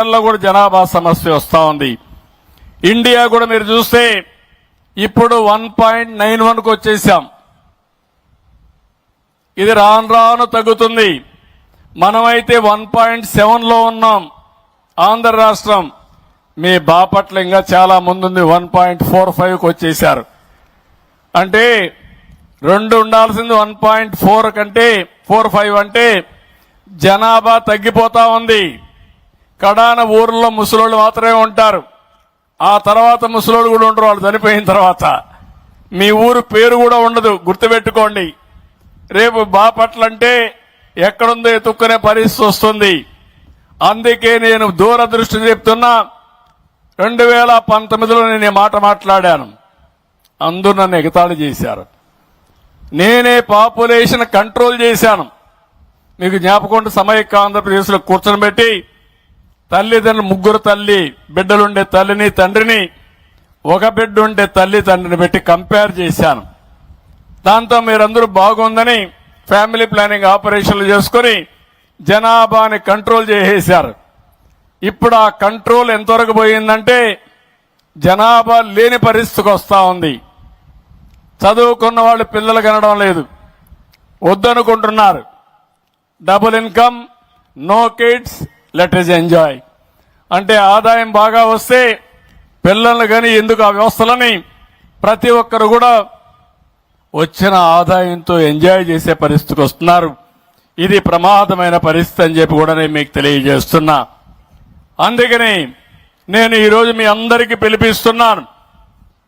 కూడా జనాభా సమస్య వస్తా ఉంది. ఇండియా కూడా మీరు చూస్తే ఇప్పుడు 1.91కు వచ్చేసాం. ఇది రాను రాను తగ్గుతుంది. మనమైతే 1.7లో ఉన్నాం. ఆంధ్ర రాష్ట్రం మీ బాపట్ల ఇంకా చాలా ముందుంది, 1.45కు వచ్చేశారు. అంటే 2 ఉండాల్సింది 1.4 కంటే 4.5 అంటే జనాభా తగ్గిపోతా ఉంది. కడాన ఊర్లో ముసలోళ్ళు మాత్రమే ఉంటారు. ఆ తర్వాత ముసలోళ్ళు కూడా ఉండరు, వాళ్ళు చనిపోయిన తర్వాత. మీ ఊరు పేరు కూడా ఉండదు, గుర్తుపెట్టుకోండి. రేపు బాపట్ల అంటే ఎక్కడుందో ఎత్తుక్కునే పరిస్థితి వస్తుంది. అందుకే నేను దూరదృష్టి చెప్తున్నా. 2019లో నేను ఈ మాట మాట్లాడాను, అందరూ నన్ను ఎగతాళి చేశారు. నేనే పాపులేషన్ కంట్రోల్ చేశాను. మీకు జ్ఞాపకం సమైక్య ఆంధ్రప్రదేశ్లో కూర్చొని పెట్టి తల్లిదండ్రులు 3 బిడ్డలుండే తల్లిని తండ్రిని, 1 బిడ్డ ఉండే తల్లి తండ్రిని పెట్టి కంపేర్ చేశాను. దాంతో మీరందరూ బాగుందని ఫ్యామిలీ ప్లానింగ్ ఆపరేషన్లు చేసుకుని జనాభాని కంట్రోల్ చేసేశారు. ఇప్పుడు ఆ కంట్రోల్ ఎంతవరకు పోయిందంటే జనాభా లేని పరిస్థితికి వస్తా ఉంది. చదువుకున్న వాళ్ళు పిల్లలు కనడం లేదు, వద్దనుకుంటున్నారు. Double income, no kids, let us enjoy అంటే ఆదాయం బాగా వస్తే పిల్లలు కానీ ఎందుకు ఆ వ్యవస్థలని ప్రతి ఒక్కరు కూడా వచ్చిన ఆదాయంతో ఎంజాయ్ చేసే పరిస్థితికి వస్తున్నారు. ఇది ప్రమాదమైన పరిస్థితి అని చెప్పి కూడా నేను మీకు తెలియజేస్తున్నా. అందుకని నేను ఈరోజు మీ అందరికీ పిలిపిస్తున్నాను.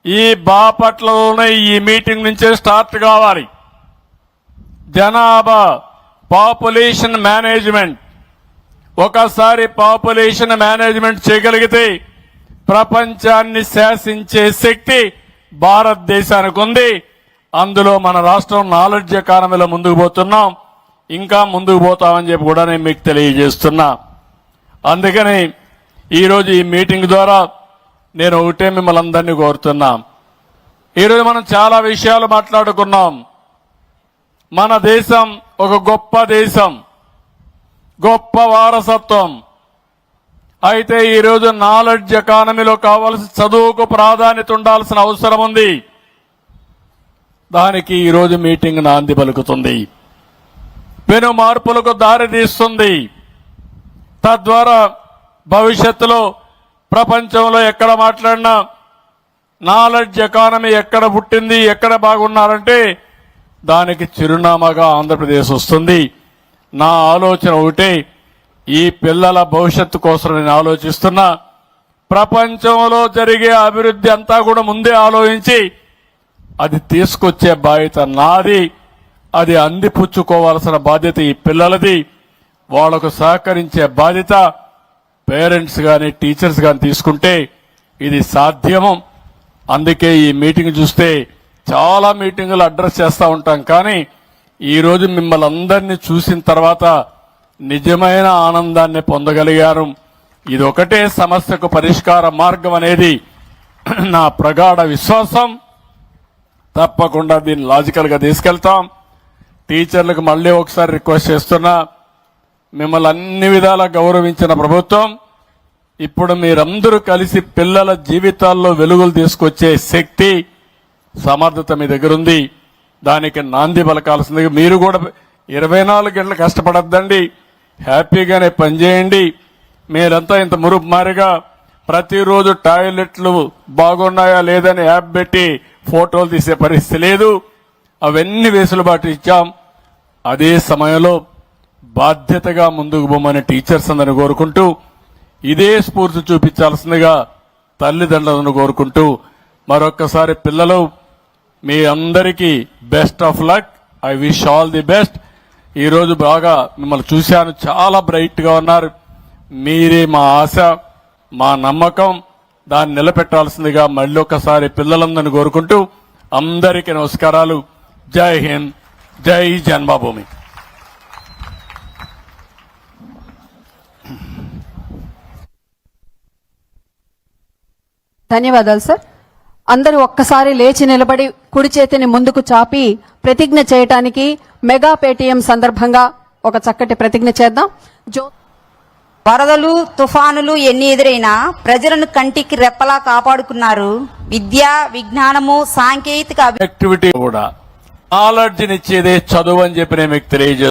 ఈ బాపట్లలోనే ఈ మీటింగ్ నుంచే స్టార్ట్ కావాలి. జనాభా పాపులేషన్ మేనేజ్మెంట్. ఒకసారి పాపులేషన్ మేనేజ్మెంట్ చేయగలిగితే ప్రపంచాన్ని శాసించే శక్తి భారతదేశానికి ఉంది. అందులో మన రాష్ట్రం నాలెడ్జ్ ఎకానమీలో ముందుకు పోతున్నాం, ఇంకా ముందుకు పోతామని చెప్పి కూడా నేను మీకు తెలియజేస్తున్నా. అందుకని ఈరోజు ఈ మీటింగ్ ద్వారా నేను ఒకటే మిమ్మల్ని అందరినీ కోరుతున్నాం. ఈరోజు మనం చాలా విషయాలు మాట్లాడుకున్నాం. మన దేశం ఒక గొప్ప దేశం, గొప్ప వారసత్వం. అయితే ఈరోజు నాలెడ్జ్ ఎకానమీలో కావాల్సిన చదువుకు ప్రాధాన్యత ఉండాల్సిన అవసరం ఉంది. దానికి ఈరోజు మీటింగ్ నాంది పలుకుతుంది, పెను మార్పులకు దారి తీస్తుంది. తద్వారా భవిష్యత్తులో ప్రపంచంలో ఎక్కడ మాట్లాడినా నాలెడ్జ్ ఎకానమీ ఎక్కడ పుట్టింది, ఎక్కడ బాగున్నారంటే దానికి చిరునామాగా ఆంధ్రప్రదేశ్ వస్తుంది. నా ఆలోచన ఒకటే, ఈ పిల్లల భవిష్యత్తు కోసం నేను ఆలోచిస్తున్నా. ప్రపంచంలో జరిగే అభివృద్ధి అంతా కూడా ముందే ఆలోచించి అది తీసుకొచ్చే బాధ్యత నాది. అది అందిపుచ్చుకోవాల్సిన బాధ్యత ఈ పిల్లలది. వాళ్లకు సహకరించే బాధ్యత పేరెంట్స్ గాని టీచర్స్ గాని తీసుకుంటే ఇది సాధ్యము. అందుకే ఈ మీటింగ్ చూస్తే చాలా మీటింగులు అడ్రస్ చేస్తూ ఉంటాం, కానీ ఈరోజు మిమ్మల్ని అందరినీ చూసిన తర్వాత నిజమైన ఆనందాన్ని పొందగలిగారు. ఇది ఒకటే సమస్యకు పరిష్కార మార్గం అనేది నా ప్రగాఢ విశ్వాసం. తప్పకుండా దీన్ని లాజికల్ గా తీసుకెళ్తాం. టీచర్లకు మళ్లీ ఒకసారి రిక్వెస్ట్ చేస్తున్నా, మిమ్మల్ని అన్ని విధాలా గౌరవించిన ప్రభుత్వం ఇప్పుడు మీరందరూ కలిసి పిల్లల జీవితాల్లో వెలుగులు తీసుకొచ్చే శక్తి, సమర్థత మీ దగ్గర ఉంది. దానికి నాంది పలకాల్సింది. మీరు కూడా 24 గంటలు కష్టపడద్దండి, హ్యాపీగానే పనిచేయండి. మీరంతా ఇంత మురుపు మారిగా ప్రతిరోజు టాయిలెట్లు బాగున్నాయా లేదని యాప్ పెట్టి ఫోటోలు తీసే పరిస్థితి లేదు. అవన్నీ వెసులుబాటు ఇచ్చాం. అదే సమయంలో బాధ్యతగా ముందుకు పోమని టీచర్స్ అందరిని కోరుకుంటూ, ఇదే స్ఫూర్తి చూపించాల్సిందిగా తల్లిదండ్రులను కోరుకుంటూ, మరొక్కసారి పిల్లలు మీ అందరికీ best of luck. I wish all the best. ఈరోజు బాగా మిమ్మల్ని చూశాను, చాలా బ్రైట్ గా ఉన్నారు. మీరే మా ఆశ, మా నమ్మకం. దాన్ని నిలబెట్టాల్సిందిగా మళ్ళీ ఒకసారి పిల్లలందరినీ కోరుకుంటూ అందరికీ నమస్కారాలు. జై హింద్, జై జన్మభూమి. ధన్యవాదాలు సార్. అందరూ ఒక్కసారి లేచి నిలబడి కుడి చేతిని ముందుకు చాపి ప్రతిజ్ఞ చేయటానికి మెగా పేటీఎం సందర్భంగా ఒక చక్కటి ప్రతిజ్ఞ చేద్దాం. వరదలు తుఫానులు ఎన్ని ఎదురైనా ప్రజలను కంటికి రెప్పలా కాపాడుకున్నారు. విద్య, విజ్ఞానము, సాంకేతిక యాక్టివిటీ కూడా నాలెడ్జ్ నిచ్చేదే చదువు అని చెప్పి నేను మీకు తెలియజేస్తాను.